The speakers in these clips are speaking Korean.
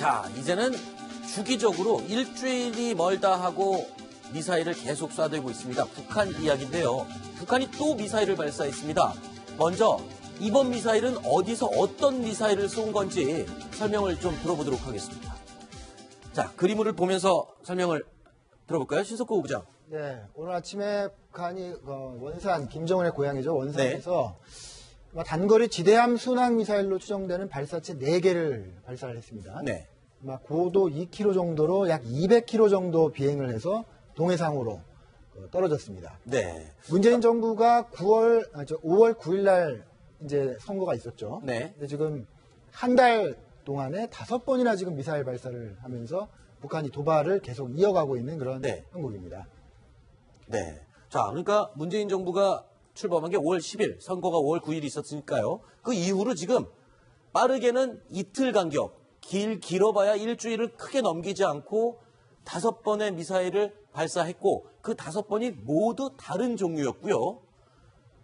자, 이제는 주기적으로 일주일이 멀다 하고 미사일을 계속 쏴대고 있습니다. 북한 이야기인데요. 북한이 또 미사일을 발사했습니다. 먼저 이번 미사일은 어디서 어떤 미사일을 쏜 건지 설명을 좀 들어보도록 하겠습니다. 자, 그림을 보면서 설명을 들어볼까요? 신석구 부장. 네, 오늘 아침에 북한이 원산, 김정은의 고향이죠. 원산에서 단거리 지대함 순항 미사일로 추정되는 발사체 4개를 발사를 했습니다. 네. 고도 2km 정도로 약 200km 정도 비행을 해서 동해상으로 떨어졌습니다. 네. 문재인 정부가 5월 9일 날 이제 선거가 있었죠. 네. 근데 지금 한 달 동안에 5번이나 지금 미사일 발사를 하면서 북한이 도발을 계속 이어가고 있는 그런 형국입니다. 네. 자, 그러니까 문재인 정부가 출범한 게 5월 10일, 선거가 5월 9일 있었으니까요. 그 이후로 지금 빠르게는 이틀 간격, 길어봐야 일주일을 크게 넘기지 않고 5번의 미사일을 발사했고 그 5번이 모두 다른 종류였고요.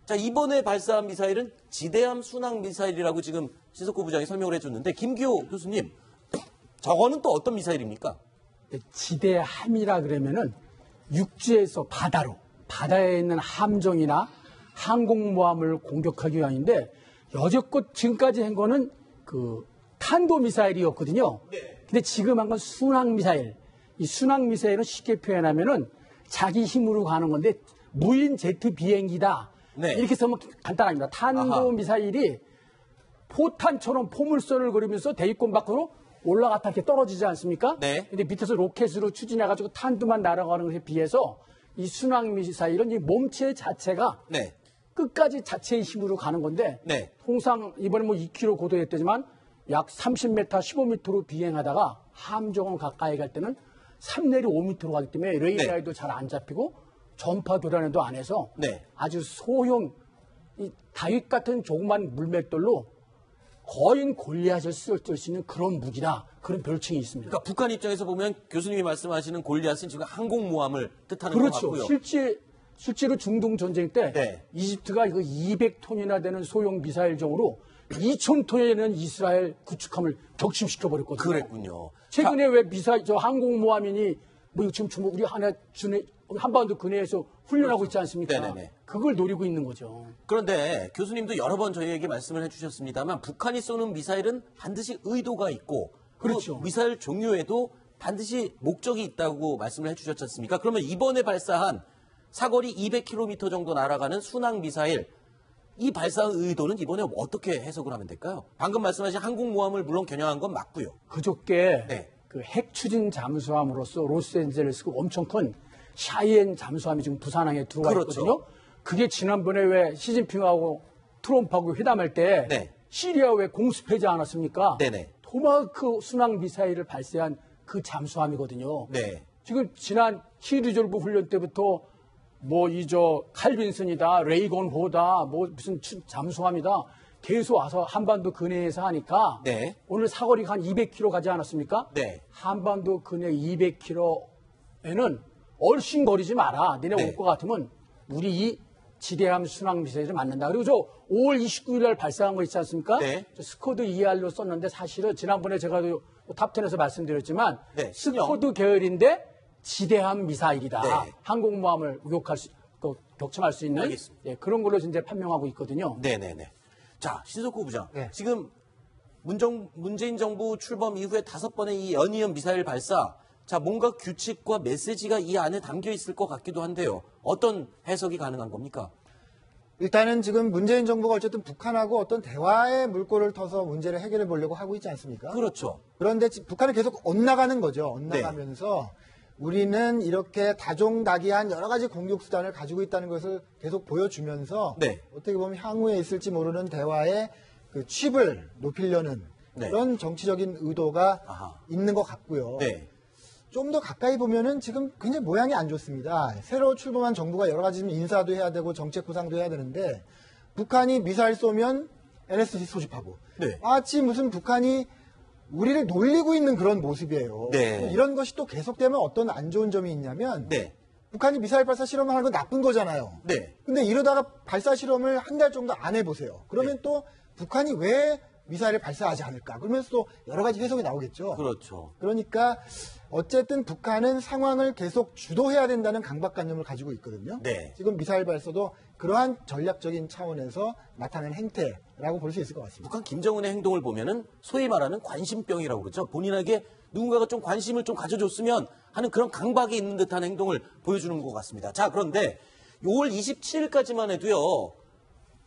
자, 이번에 발사한 미사일은 지대함 순항 미사일이라고 지금 신석구 부장이 설명을 해줬는데 김기호 교수님, 저거는 또 어떤 미사일입니까? 지대함이라 그러면은 육지에서 바다에 있는 함정이나 항공모함을 공격하기 위함인데 여지껏 지금까지 한 거는 그 탄도 미사일이었거든요. 근데 지금 한 건 순항 미사일. 이 순항 미사일은 쉽게 표현하면은 자기 힘으로 가는 건데 무인 제트 비행기다. 이렇게 쓰면 간단합니다. 탄도 미사일이 포탄처럼 포물선을 그리면서 대기권 밖으로 올라갔다 이렇게 떨어지지 않습니까? 근데 밑에서 로켓으로 추진해가지고 탄두만 날아가는 것에 비해서 이 순항 미사일은 이 몸체 자체가 끝까지 자체의 힘으로 가는 건데 통상 이번에 2km 고도였지만 약 30m, 15m로 비행하다가 함정을 가까이 갈 때는 3 내리 5m로 가기 때문에 레이더에도 잘 안 잡히고 전파 교란에도 안 해서 아주 소형 이 다윗 같은 조그만 물맷돌로 거인 골리앗을 쓸 수 있는 그런 무기다. 그런 별칭이 있습니다. 그러니까 북한 입장에서 보면 교수님이 말씀하시는 골리앗은 지금 항공모함을 뜻하는 것 같고요. 실제로 중동 전쟁 때 이집트가 이거 200톤이나 되는 소형 미사일정으로 2,000톤에 되는 이스라엘 구축함을 격침시켜버렸거든요. 그랬군요. 최근에 왜 항공모함이니 지금 우리 한반도 근해에서 훈련하고 있지 않습니까? 그걸 노리고 있는 거죠. 그런데 교수님도 여러 번 저희에게 말씀을 해주셨습니다만 북한이 쏘는 미사일은 반드시 의도가 있고 그 미사일 종류에도 반드시 목적이 있다고 말씀을 해주셨지 않습니까? 그러면 이번에 발사한 사거리 200km 정도 날아가는 순항 미사일 이 발사의 의도는 이번에 어떻게 해석을 하면 될까요? 방금 말씀하신 항공모함을 물론 겨냥한 건 맞고요. 그저께 그 핵 추진 잠수함으로서 로스앤젤레스 엄청 큰 샤이엔 잠수함이 지금 부산항에 들어와 있거든요. 그게 지난번에 왜 시진핑하고 트럼프하고 회담할 때 시리아 왜 공습하지 않았습니까? 토마호크 순항 미사일을 발사한 그 잠수함이거든요. 지금 지난 히리졸브 훈련 때부터 칼빈슨이다, 레이건호다, 무슨 잠수함이다. 계속 와서 한반도 근해에서 하니까 오늘 사거리가 한 200km 가지 않았습니까? 한반도 근해 200km에는 얼씬거리지 마라. 니네 올 것 같으면 우리 이 지대함 순항 미사일을 맞는다. 그리고 저 5월 29일 날 발사한 거 있지 않습니까? 스쿼드 2R로 썼는데 사실은 지난번에 제가 탑10에서 말씀드렸지만 스쿼드 계열인데 지대함 미사일이다. 항공모함을 격침할 수 있는 그런 걸로 이제 판명하고 있거든요. 자, 신석구 부장. 지금 문재인 정부 출범 이후에 5번의 이 연이은 미사일 발사. 자, 뭔가 규칙과 메시지가 이 안에 담겨 있을 것 같기도 한데요. 어떤 해석이 가능한 겁니까? 일단은 지금 문재인 정부가 어쨌든 북한하고 어떤 대화의 물꼬를 터서 문제를 해결해 보려고 하고 있지 않습니까? 그렇죠. 그런데 북한은 계속 엇나가는 거죠. 엇나가면서 우리는 이렇게 다종다기한 여러 가지 공격 수단을 가지고 있다는 것을 계속 보여주면서 어떻게 보면 향후에 있을지 모르는 대화의 그 칩을 높이려는 그런 정치적인 의도가 있는 것 같고요. 좀 더 가까이 보면은 지금 굉장히 모양이 안 좋습니다. 새로 출범한 정부가 여러 가지 인사도 해야 되고 정책 구상도 해야 되는데 북한이 미사일 쏘면 NSC 소집하고 마치 무슨 북한이 우리를 놀리고 있는 그런 모습이에요. 이런 것이 또 계속되면 어떤 안 좋은 점이 있냐면 북한이 미사일 발사 실험을 하는 건 나쁜 거잖아요. 근데 이러다가 발사 실험을 한 달 정도 안 해보세요. 그러면 또 북한이 왜 미사일을 발사하지 않을까. 그러면서 또 여러 가지 해석이 나오겠죠. 그렇죠. 그러니까 어쨌든 북한은 상황을 계속 주도해야 된다는 강박관념을 가지고 있거든요. 네. 지금 미사일 발사도 그러한 전략적인 차원에서 나타낸 행태라고 볼 수 있을 것 같습니다. 북한 김정은의 행동을 보면은 소위 말하는 관심병이라고 그러죠. 본인에게 누군가가 좀 관심을 좀 가져줬으면 하는 그런 강박이 있는 듯한 행동을 보여주는 것 같습니다. 자, 그런데 5월 27일까지만 해도요.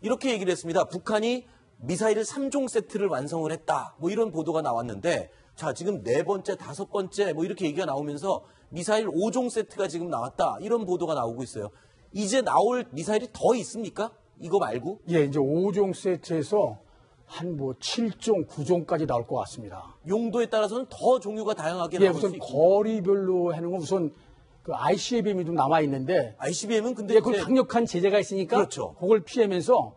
이렇게 얘기를 했습니다. 북한이 미사일 3종 세트를 완성을 했다. 뭐 이런 보도가 나왔는데 자, 지금 4번째, 5번째 뭐 이렇게 얘기가 나오면서 미사일 5종 세트가 지금 나왔다. 이런 보도가 나오고 있어요. 이제 나올 미사일이 더 있습니까? 이거 말고? 예, 이제 5종 세트에서 한 뭐 7종, 9종까지 나올 것 같습니다. 용도에 따라서는 더 종류가 다양하게 예, 나올 수 우선 있고. 거리별로 하는 건 우선 그 ICBM이 좀 남아 있는데 ICBM은 근데 예, 그건 강력한 제재가 있으니까 그렇죠. 그걸 피하면서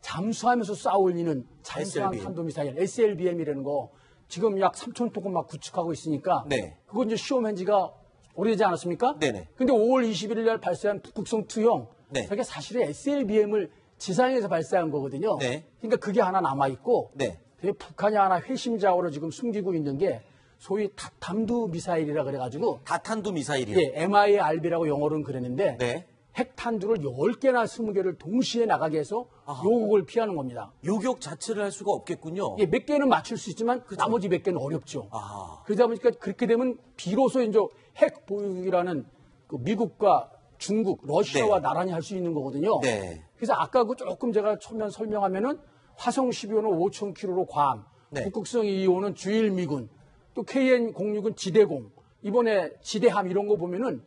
잠수하면서 쏴올리는 잠수함 SLBM. 탄도미사일 SLBM이라는 거 지금 약 3,000톤 막 구축하고 있으니까 네. 그건 이제 시험 현지가 오래되지 않았습니까? 네네. 근데 5월 21일 날 발사한 북극성 2형 네. 저게 사실은 SLBM을 지상에서 발사한 거거든요. 네. 그러니까 그게 하나 남아 있고 네. 북한이 하나 회심자원을 지금 숨기고 있는 게 소위 다탐두 미사일이라 그래가지고 다탄두 미사일이요. 예, MIRB라고 영어로는 그랬는데 네. 핵탄두를 10개나 20개를 동시에 나가게 해서 요격을 피하는 겁니다. 요격 자체를 할 수가 없겠군요. 예, 몇 개는 맞출 수 있지만 나머지 몇 개는 어렵죠. 아하. 그러다 보니까 그렇게 되면 비로소 이제 핵 보유기라는 그 미국과 중국, 러시아와 네. 나란히 할 수 있는 거거든요. 네. 그래서 아까 그 조금 제가 처음에 설명하면은 화성 12호는 5,000km로 괌, 네. 북극성 2호는 주일 미군, 또 KN-06은 지대공, 이번에 지대함 이런 거 보면은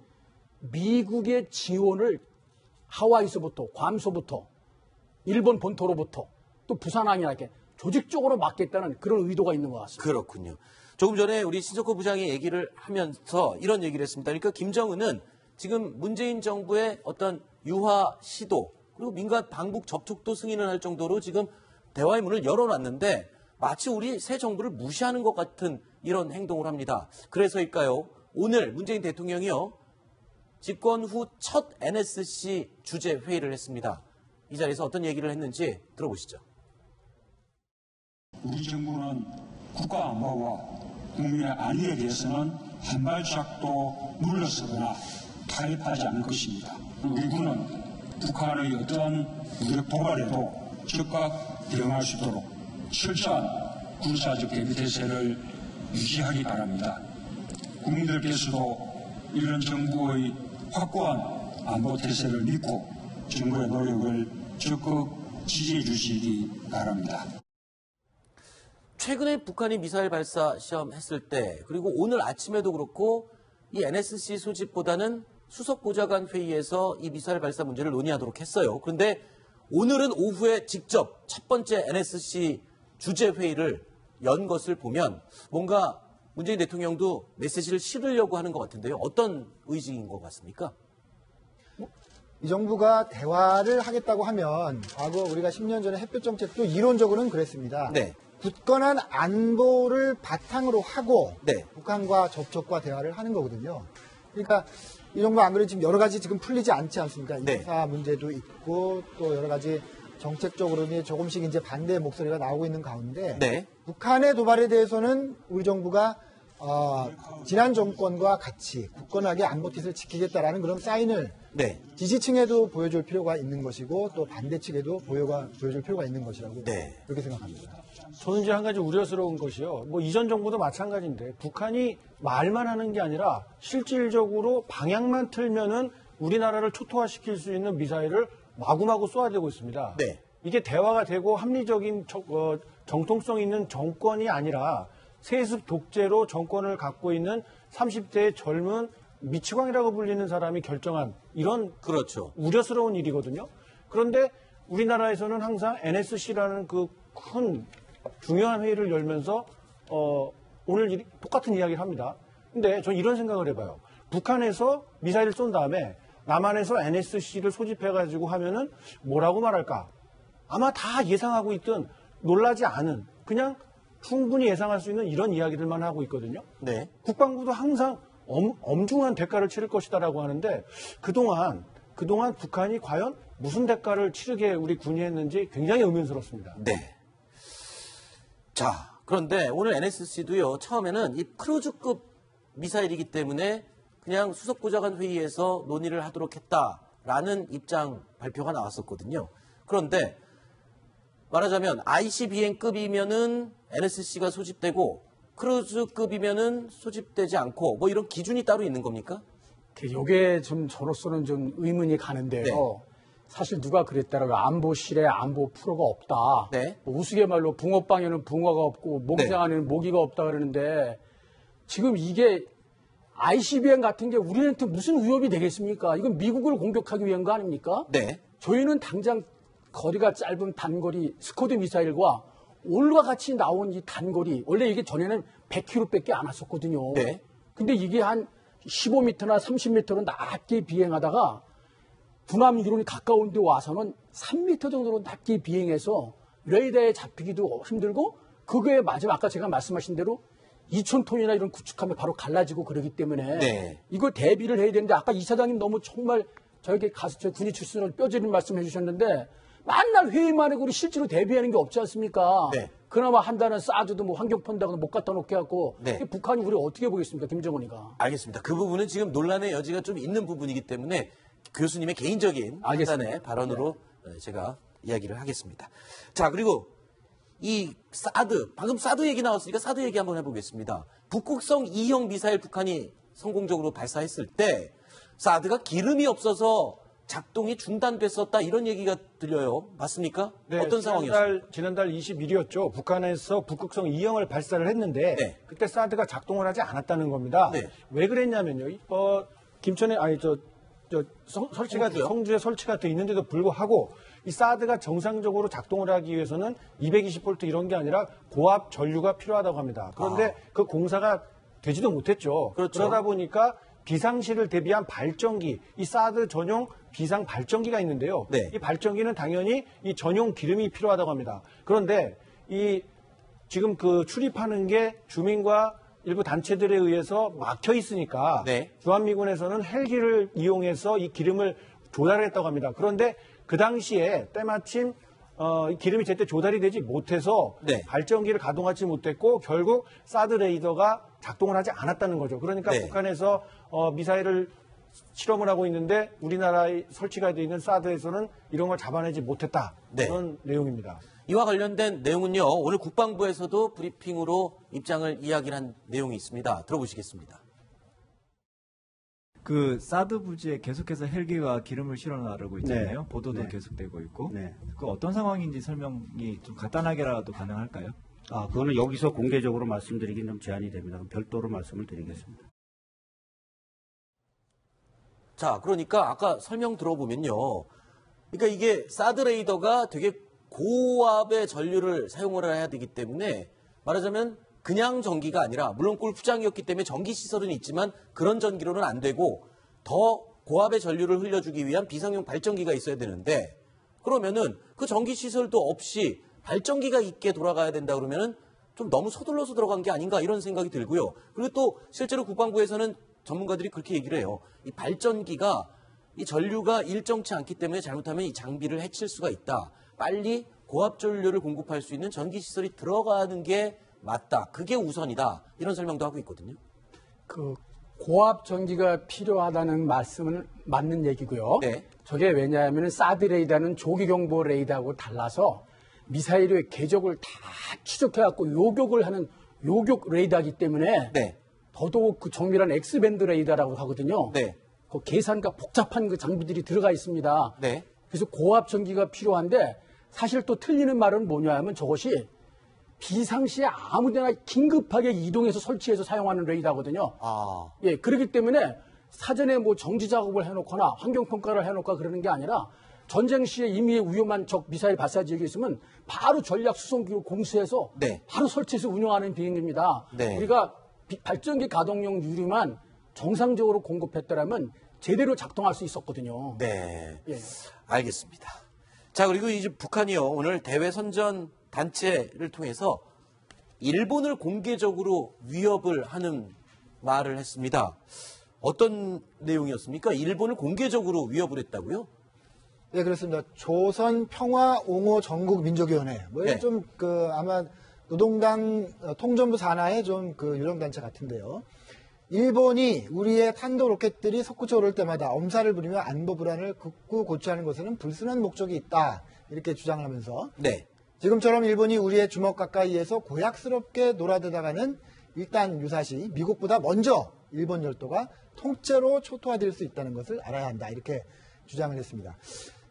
미국의 지원을 하와이서부터, 괌서부터, 일본 본토로부터, 또 부산항이나 이렇게 조직적으로 막겠다는 그런 의도가 있는 것 같습니다. 그렇군요. 조금 전에 우리 신석호 부장이 얘기를 하면서 이런 얘기를 했습니다. 그러니까 김정은은 지금 문재인 정부의 어떤 유화 시도 그리고 민간 방북 접촉도 승인을 할 정도로 지금 대화의 문을 열어놨는데 마치 우리 새 정부를 무시하는 것 같은 이런 행동을 합니다. 그래서일까요? 오늘 문재인 대통령이요. 집권 후 첫 NSC 주재 회의를 했습니다. 이 자리에서 어떤 얘기를 했는지 들어보시죠. 우리 정부는 국가 안보와 국민의 안위에 대해서는 한 발짝도 물러서거나 타협하지 않을 것입니다. 우리 군은 북한의 어떤 무력 도발에도 즉각 대응할 수 있도록 철저한 군사적 대비 태세를 유지하기 바랍니다. 국민들께서도 이런 정부의 확고한 안보 태세를 믿고 정부의 노력을 적극 지지해 주시기 바랍니다. 최근에 북한이 미사일 발사 시험했을 때 그리고 오늘 아침에도 그렇고 이 NSC 소집보다는 수석 보좌관 회의에서 이 미사일 발사 문제를 논의하도록 했어요. 그런데 오늘은 오후에 직접 첫 번째 NSC 주재 회의를 연 것을 보면 뭔가 문재인 대통령도 메시지를 실으려고 하는 것 같은데요. 어떤 의지인 것 같습니까? 이 정부가 대화를 하겠다고 하면 과거 우리가 10년 전에 햇볕 정책도 이론적으로는 그랬습니다. 네. 굳건한 안보를 바탕으로 하고 네. 북한과 접촉과 대화를 하는 거거든요. 그러니까 이 정부 안 그래도 지금 여러 가지 지금 풀리지 않지 않습니까? 네. 인사 문제도 있고 또 여러 가지 정책적으로는 조금씩 이제 반대의 목소리가 나오고 있는 가운데 네. 북한의 도발에 대해서는 우리 정부가 지난 정권과 같이 굳건하게 안보 뜻을 지키겠다라는 그런 사인을 네. 지지층에도 보여줄 필요가 있는 것이고 또 반대 측에도 보여줄 필요가 있는 것이라고 네. 그렇게 생각합니다. 저는 이제 한 가지 우려스러운 것이요. 뭐 이전 정부도 마찬가지인데 북한이 말만 하는 게 아니라 실질적으로 방향만 틀면은 우리나라를 초토화시킬 수 있는 미사일을 마구마구 쏘아대고 있습니다. 네. 이게 대화가 되고 합리적인 정통성 있는 정권이 아니라 세습 독재로 정권을 갖고 있는 30대의 젊은 미치광이라고 불리는 사람이 결정한 이런 그렇죠. 우려스러운 일이거든요. 그런데 우리나라에서는 항상 NSC라는 그 큰 중요한 회의를 열면서 오늘 똑같은 이야기를 합니다. 근데 전 이런 생각을 해봐요. 북한에서 미사일을 쏜 다음에 남한에서 NSC를 소집해가지고 하면은 뭐라고 말할까? 아마 다 예상하고 있던 놀라지 않은 그냥 충분히 예상할 수 있는 이런 이야기들만 하고 있거든요. 네. 국방부도 항상 엄중한 대가를 치를 것이다라고 하는데 그동안 북한이 과연 무슨 대가를 치르게 우리 군이 했는지 굉장히 의문스럽습니다. 네. 자, 그런데 오늘 NSC도요, 처음에는 이 크루즈급 미사일이기 때문에 그냥 수석보좌관 회의에서 논의를 하도록 했다라는 입장 발표가 나왔었거든요. 그런데 말하자면 ICBM급이면은 NSC가 소집되고 크루즈급이면은 소집되지 않고 뭐 이런 기준이 따로 있는 겁니까? 이게 좀 저로서는 좀 의문이 가는데요. 네. 사실 누가 그랬더라고요. 안보실에 안보 프로가 없다. 네. 뭐 우스갯말로 붕어빵에는 붕어가 없고 모기장 안에는 모기가 없다 그러는데 지금 이게 ICBM 같은 게 우리한테 무슨 위협이 되겠습니까? 이건 미국을 공격하기 위한 거 아닙니까? 네. 저희는 당장 거리가 짧은 단거리 스쿼드 미사일과 올과 같이 나온 이 단거리 원래 이게 전에는 100km밖에 안 왔었거든요. 네. 근데 이게 한 15m나 30m로 낮게 비행하다가 군함 이론이 가까운 데 와서는 3m 정도로 낮게 비행해서 레이더에 잡히기도 힘들고 그거에 마지막 아까 제가 말씀하신 대로 2,000톤이나 이런 구축하면 바로 갈라지고 그러기 때문에 네. 이거 대비를 해야 되는데 아까 이사장님 너무 정말 저에게 가서 저 군인 출신을 뼈저린 말씀해 주셨는데 맨날 회의만 하고 우리 실제로 대비하는 게 없지 않습니까? 네. 그나마 한다는 사드도 뭐 환경펀다고 못 갖다 놓게 하고 네. 북한이 우리 어떻게 보겠습니까? 김정은이가. 알겠습니다. 그 부분은 지금 논란의 여지가 좀 있는 부분이기 때문에 교수님의 개인적인 판단의 발언으로 제가 이야기를 하겠습니다. 자, 그리고 이 사드, 방금 사드 얘기 나왔으니까 사드 얘기 한번 해보겠습니다. 북극성 2형 미사일 북한이 성공적으로 발사했을 때 사드가 기름이 없어서 작동이 중단됐었다 이런 얘기가 들려요. 맞습니까? 네, 어떤 상황이었어요? 지난달 21일이었죠. 북한에서 북극성 2형을 발사를 했는데 네. 그때 사드가 작동을 하지 않았다는 겁니다. 네. 왜 그랬냐면요. 김천에 설치가 성주요? 성주에 설치가 돼 있는데도 불구하고 이 사드가 정상적으로 작동을 하기 위해서는 220V 이런 게 아니라 고압 전류가 필요하다고 합니다. 그런데 그 공사가 되지도 못했죠. 그렇죠. 그러다 보니까 비상시를 대비한 발전기, 이 사드 전용 비상 발전기가 있는데요. 네. 이 발전기는 당연히 이 전용 기름이 필요하다고 합니다. 그런데 이 지금 그 출입하는 게 주민과 일부 단체들에 의해서 막혀 있으니까 네. 주한미군에서는 헬기를 이용해서 이 기름을 조달했다고 합니다. 그런데 그 당시에 때마침 이 기름이 제때 조달이 되지 못해서 네. 발전기를 가동하지 못했고 결국 사드 레이더가 작동을 하지 않았다는 거죠. 그러니까 네. 북한에서 미사일을 실험을 하고 있는데 우리나라에 설치가 되어 있는 사드에서는 이런 걸 잡아내지 못했다. 네. 그런 내용입니다. 이와 관련된 내용은요. 오늘 국방부에서도 브리핑으로 입장을 이야기를 한 내용이 있습니다. 들어보시겠습니다. 그 사드 부지에 계속해서 헬기가 기름을 실어 나르고 있잖아요. 네. 보도도 네. 계속되고 있고. 네. 그 어떤 상황인지 설명이 좀 간단하게라도 가능할까요? 그거는 여기서 공개적으로 말씀드리긴 좀 제한이 됩니다. 그럼 별도로 말씀을 드리겠습니다. 자, 그러니까 아까 설명 들어보면요. 그러니까 이게 사드 레이더가 되게 고압의 전류를 사용을 해야 되기 때문에 말하자면 그냥 전기가 아니라 물론 골프장이었기 때문에 전기 시설은 있지만 그런 전기로는 안 되고 더 고압의 전류를 흘려주기 위한 비상용 발전기가 있어야 되는데 그러면은 그 전기 시설도 없이 발전기가 있게 돌아가야 된다 그러면은 좀 너무 서둘러서 들어간 게 아닌가 이런 생각이 들고요. 그리고 또 실제로 국방부에서는 전문가들이 그렇게 얘기를 해요. 이 발전기가 이 전류가 일정치 않기 때문에 잘못하면 이 장비를 해칠 수가 있다. 빨리 고압 전류를 공급할 수 있는 전기 시설이 들어가는 게 맞다. 그게 우선이다. 이런 설명도 하고 있거든요. 그 고압 전기가 필요하다는 말씀은 맞는 얘기고요. 네. 저게 왜냐하면 사드 레이더는 조기 경보 레이더하고 달라서 미사일의 궤적을 다 추적해갖고 요격을 하는 요격 레이더이기 때문에 네. 더더욱 그 정밀한 X밴드 레이더라고 하거든요. 네. 그 계산과 복잡한 그 장비들이 들어가 있습니다. 네. 그래서 고압 전기가 필요한데 사실 또 틀리는 말은 뭐냐 하면 저것이 비상시에 아무데나 긴급하게 이동해서 설치해서 사용하는 레이더거든요. 아. 예, 그렇기 때문에 사전에 뭐 정지 작업을 해놓거나 환경평가를 해놓거나 그러는 게 아니라 전쟁 시에 이미 위험한 적 미사일 발사 지역에 있으면 바로 전략 수송기로 공수해서 네. 바로 설치해서 운영하는 비행기입니다. 네. 우리가 발전기 가동용 유리만 정상적으로 공급했더라면 제대로 작동할 수 있었거든요. 네. 예. 알겠습니다. 자, 그리고 이제 북한이요. 오늘 대외 선전 단체를 통해서 일본을 공개적으로 위협을 하는 말을 했습니다. 어떤 내용이었습니까? 일본을 공개적으로 위협을 했다고요? 네, 그렇습니다. 조선 평화 옹호 전국 민족위원회. 뭐 네. 좀 아마 노동당 통전부 산하의 좀 그 유령단체 같은데요. 일본이 우리의 탄도 로켓들이 솟구쳐 오를 때마다 엄살을 부리며 안보 불안을 극구 고취하는 것에는 불순한 목적이 있다. 이렇게 주장을 하면서 네. 지금처럼 일본이 우리의 주먹 가까이에서 고약스럽게 놀아대다가는 일단 유사시 미국보다 먼저 일본 열도가 통째로 초토화될 수 있다는 것을 알아야 한다. 이렇게 주장을 했습니다.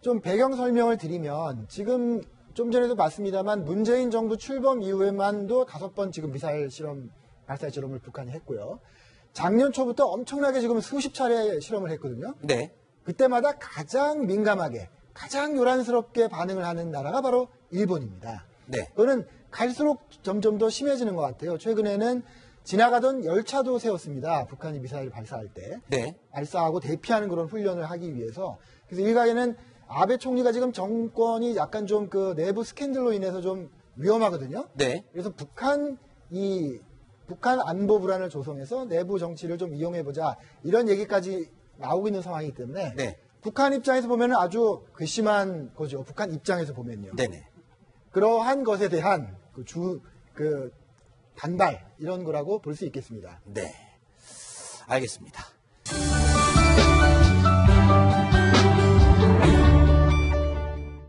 좀 배경 설명을 드리면 지금 좀 전에도 봤습니다만 문재인 정부 출범 이후에만도 5번 지금 미사일 실험, 발사 실험을 북한이 했고요. 작년 초부터 엄청나게 지금 수십 차례 실험을 했거든요. 네. 그때마다 가장 민감하게, 가장 요란스럽게 반응을 하는 나라가 바로 일본입니다. 네. 그거는 갈수록 점점 더 심해지는 것 같아요. 최근에는 지나가던 열차도 세웠습니다. 북한이 미사일 발사할 때. 네. 발사하고 대피하는 그런 훈련을 하기 위해서. 그래서 일각에는 아베 총리가 지금 정권이 약간 좀 그 내부 스캔들로 인해서 좀 위험하거든요. 네. 그래서 북한 안보 불안을 조성해서 내부 정치를 좀 이용해보자. 이런 얘기까지 나오고 있는 상황이기 때문에. 네. 북한 입장에서 보면 아주 괘씸한 거죠. 북한 입장에서 보면요. 네네. 그러한 것에 대한 반발, 이런 거라고 볼 수 있겠습니다. 네. 알겠습니다.